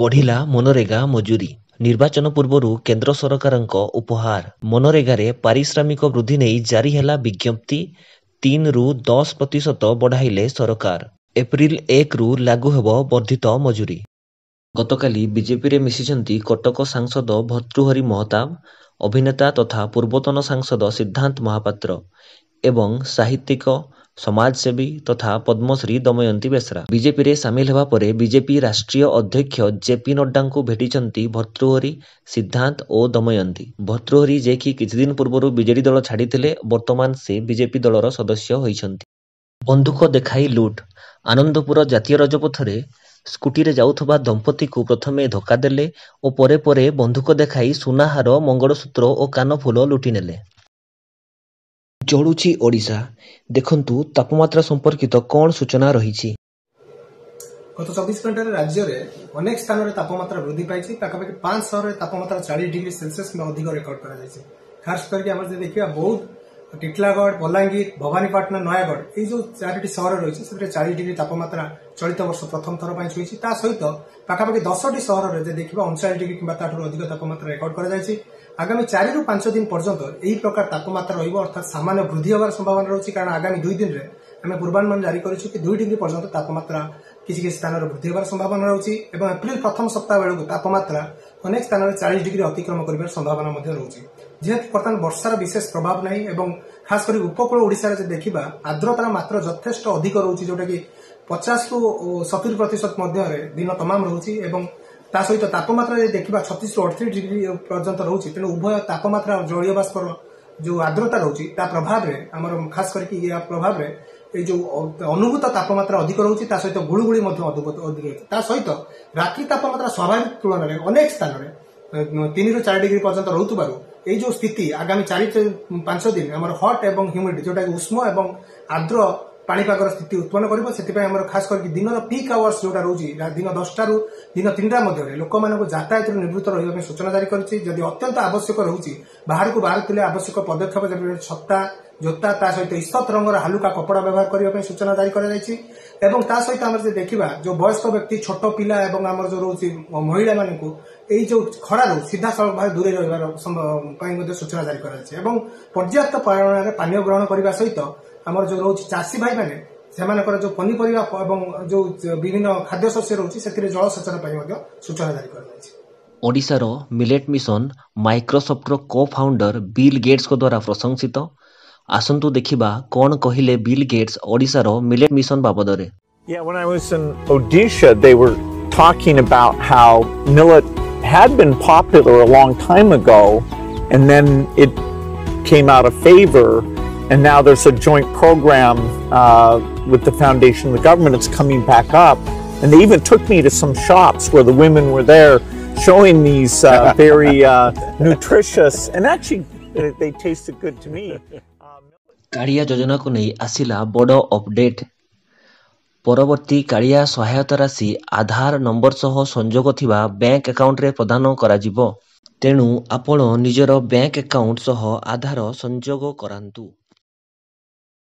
ବଢ଼ିଲା ମନରେଗା ମଜୁରୀ। ନିର୍ବାଚନ ପୂର୍ବରୁ କେନ୍ଦ୍ର ସରକାରଙ୍କ ଉପହାର। ମନରେଗାରେ ପାରିଶ୍ରମିକ ବୃଦ୍ଧି ନେଇ ଜାରି ହେଲା ବିଜ୍ଞପ୍ତି। 3ରୁ 10% ବଢ଼ାଇଲେ ସରକାର। ଏପ୍ରିଲ 1ରୁ ଲାଗୁ ହେବ ବର୍ଦ୍ଧିତ ମଜୁରୀ। ଗତକାଲି ବିଜେପିରେ ମିଶିଛନ୍ତି କଟକ ସାଂସଦ ଭର୍ତ୍ତୃହରି ମହତାବ, ଅଭିନେତା ତଥା ପୂର୍ବତନ ସାଂସଦ ସିଦ୍ଧାନ୍ତ ମହାପାତ୍ର ଏବଂ ସାହିତ୍ୟିକ, ସମାଜସେବୀ ତଥା ପଦ୍ମଶ୍ରୀ ଦମୟନ୍ତୀ ବେଶ୍ରା। ବିଜେପିରେ ସାମିଲ ହେବା ପରେ ବିଜେପି ରାଷ୍ଟ୍ରୀୟ ଅଧ୍ୟକ୍ଷ ଜେପି ନଡ୍ଡାଙ୍କୁ ଭେଟିଛନ୍ତି ଭର୍ତ୍ତୃହରି, ସିଦ୍ଧାନ୍ତ ଓ ଦମୟନ୍ତୀ। ଭର୍ତ୍ତୃହରି ଯିଏକି କିଛିଦିନ ପୂର୍ବରୁ ବିଜେଡି ଦଳ ଛାଡ଼ିଥିଲେ, ବର୍ତ୍ତମାନ ସେ ବିଜେପି ଦଳର ସଦସ୍ୟ ହୋଇଛନ୍ତି। ବନ୍ଧୁକ ଦେଖାଇ ଲୁଟ୍। ଆନନ୍ଦପୁର ଜାତୀୟ ରାଜପଥରେ ସ୍କୁଟିରେ ଯାଉଥିବା ଦମ୍ପତିକୁ ପ୍ରଥମେ ଧକ୍କା ଦେଲେ ଓ ପରେ ପରେ ବନ୍ଧୁକ ଦେଖାଇ ସୁନାହାର, ମଙ୍ଗଳସୂତ୍ର ଓ କାନଫୁଲ ଲୁଟିନେଲେ। ଜଳୁଛି ଓଡ଼ିଶା। ଦେଖନ୍ତୁ ତାପମାତ୍ରା ସମ୍ପର୍କିତ କ'ଣ ସୂଚନା ରହିଛି। ଗତ 24 ଘଣ୍ଟାରେ ରାଜ୍ୟରେ ଅନେକ ସ୍ଥାନରେ ତାପମାତ୍ରା ବୃଦ୍ଧି ପାଇଛି। ପାଖାପାଖି 5 ସହରରେ ତାପମାତ୍ରା 40 ଡିଗ୍ରୀ ସେଲସିୟସ୍ କିମ୍ବା ଅଧିକ ରେକର୍ଡ କରାଯାଇଛି। ଖାସ କରିକି ଆମର ଯଦି ଦେଖିବା ବୌଦ୍ଧ, ଟିଟିଲାଗଡ଼, ବଲାଙ୍ଗୀର, ଭବାନୀପାଟଣା, ନୟାଗଡ଼ ଏଇ ଯୋଉ 4ଟି ସହର ରହିଛି ସେଥିରେ 40 ଡିଗ୍ରୀ ତାପମାତ୍ରା ଚଳିତ ବର୍ଷ ପ୍ରଥମ ଥର ପାଇଁ ଛୁଇଁଛି। ତା ସହିତ ପାଖାପାଖି 10ଟି ସହରରେ ଯଦି ଦେଖିବା 39 ଡିଗ୍ରୀ କିମ୍ବା ତାଠାରୁ ଅଧିକ ତାପମାତ୍ରା ରେକର୍ଡ କରାଯାଇଛି। ଆଗାମୀ 4ରୁ 5 ଦିନ ପର୍ଯ୍ୟନ୍ତ ଏହି ପ୍ରକାର ତାପମାତ୍ରା ରହିବ, ଅର୍ଥାତ୍ ସାମାନ୍ୟ ବୃଦ୍ଧି ହେବାର ସମ୍ଭାବନା ରହିଛି। କାରଣ ଆଗାମୀ 2 ଦିନରେ ଆମେ ପୂର୍ବାନୁମାନ ଜାରି କରିଛୁ କି 2 ଡିଗ୍ରୀ ପର୍ଯ୍ୟନ୍ତ ତାପମାତ୍ରା କିଛି କିଛି ସ୍ଥାନରେ ବୃଦ୍ଧି ହେବାର ସମ୍ଭାବନା ରହିଛି ଏବଂ ଏପ୍ରିଲ ପ୍ରଥମ ସପ୍ତାହ ବେଳକୁ ତାପମାତ୍ରା ଅନେକ ସ୍ଥାନରେ 40 ଡିଗ୍ରୀ ଅତିକ୍ରମ କରିବାର ସମ୍ଭାବନା ମଧ୍ୟ ରହୁଛି। ଯେହେତୁ ବର୍ତ୍ତମାନ ବର୍ଷାର ବିଶେଷ ପ୍ରଭାବ ନାହିଁ ଏବଂ ଖାସ କରି ଉପକୂଳ ଓଡ଼ିଶାରେ ଯଦି ଦେଖିବା ଆର୍ଦ୍ରତାର ମାତ୍ରା ଯଥେଷ୍ଟ ଅଧିକ ରହୁଛି, ଯୋଉଟାକି 50ରୁ 70% ମଧ୍ୟରେ ଦିନ ତମାମ ରହୁଛି ଏବଂ ତା ସହିତ ତାପମାତ୍ରା ଯଦି ଦେଖିବା 36ରୁ 38 ଡିଗ୍ରୀ ପର୍ଯ୍ୟନ୍ତ ରହୁଛି। ତେଣୁ ଉଭୟ ତାପମାତ୍ରା ଜଳୀୟ ବାଷ୍ପର ଯୋଉ ଆର୍ଦ୍ରତା ରହୁଛି ତା ପ୍ରଭାବରେ ଆମର ଖାସ କରିକି ଏହା ପ୍ରଭାବରେ এই যে অনুভূত তাপমাত্রা অধিক রয়েছে, তা সহ গুড়গুড়ি অধিক রয়েছে। তা সহ রাত্রি তাপমাত্রা স্বাভাবিক তুলনায় অনেক স্থাନରେ 3ରୁ 4 ডিগ্রি পর্যন্ত রহুଥିବାରୁ এই যে স্থিতি আগামী 4-5 দিন আমার হট এবং হ্যুমিড যেটা উষ্ম এবং আর্দ্র পাଣିପାଗର ସ୍ଥିତି ଉତ୍ପନ୍ନ କରିବ। ସେଥିପାଇଁ ଆମର ଖାସ କରିକି ଦିନର ପିକ୍ ଆୱାର୍ସ ଯୋଉଟା ରହୁଛି ଦିନ 10ଟାରୁ ଦିନ 3ଟା ମଧ୍ୟରେ ଲୋକମାନଙ୍କୁ ଯାତାୟାତରୁ ନିବୃତ୍ତ ରହିବା ପାଇଁ ସୂଚନା ଜାରି କରିଛି। ଯଦି ଅତ୍ୟନ୍ତ ଆବଶ୍ୟକ ରହୁଛି ବାହାରକୁ ବାହାରୁଥିଲେ ଆବଶ୍ୟକ ପଦକ୍ଷେପ ଯେପରି ଛତା, ଜୋତା ତା ସହିତ ଇସ୍ତତ ରଙ୍ଗର ହାଲୁକା କପଡ଼ା ବ୍ୟବହାର କରିବା ପାଇଁ ସୂଚନା ଜାରି କରାଯାଇଛି। ଏବଂ ତା ସହିତ ଆମର ଯଦି ଦେଖିବା ଯୋଉ ବୟସ୍କ ବ୍ୟକ୍ତି, ଛୋଟ ପିଲା ଏବଂ ଆମର ଯୋଉ ରହୁଛି ମହିଳାମାନଙ୍କୁ এই যে খরারু সিধাসলখ ভাবে দূরে রহিবার ପାଇଁ ମଧ୍ୟ ସୂଚନା ଜାରି କରାଯାଇଛି ଏବଂ ପର୍ଯ୍ୟାପ୍ତ ପରିମାଣରେ ପାନୀୟ ଗ୍ରହଣ କରିବା ସହିତ ଆମର ଯୋଉ ରହୁଛି ଚାଷୀ ଭାଇ ମାନେ ସେମାନଙ୍କର ଯୋଉ ପନିପରିବା ଏବଂ ଯୋଉ ବିଭିନ୍ନ ଖାଦ୍ୟଶସ୍ୟ ରହୁଛି ସେଥିରେ ଜଳସେଚନ ପାଇଁ ମଧ୍ୟ ସୂଚନା ଜାରି କରାଯାଇଛି। ଓଡ଼ିଶାର ମିଲେଟ୍ ମିଶନ ମାଇକ୍ରୋସଫ୍ଟର କୋ-ଫାଉଣ୍ଡର ବିଲ୍ ଗେଟ୍ସଙ୍କ ଦ୍ୱାରା ପ୍ରଶଂସିତ। ଆସନ୍ତୁ ଦେଖିବା କ'ଣ କହିଲେ ବିଲ୍ ଗେଟ୍ସ ଓଡ଼ିଶାର ମିଲେଟ୍ ମିଶନ ବାବଦରେ। Yeah, when I was in Odisha, they were talking about how millet had been popular a long time ago, and then it came out of favor, and now there's a joint program with the foundation and the government. It's coming back up, and they even took me to some shops where the women were there showing these very nutritious, and actually they tasted good to me. Kalia ଯୋଜନାକୁ ନେଇ ଆସିଲା ବଡ଼ update. ପରବର୍ତ୍ତୀ କାଳିଆ ସହାୟତା ରାଶି ଆଧାର number ସହ ସଂଯୋଗ ଥିବା bank ଆକାଉଣ୍ଟରେ ପ୍ରଦାନ କରାଯିବ। ତେଣୁ ଆପଣ ନିଜର ବ୍ୟାଙ୍କ ଆକାଉଣ୍ଟ ସହ ଆଧାର ସଂଯୋଗ କରାନ୍ତୁ।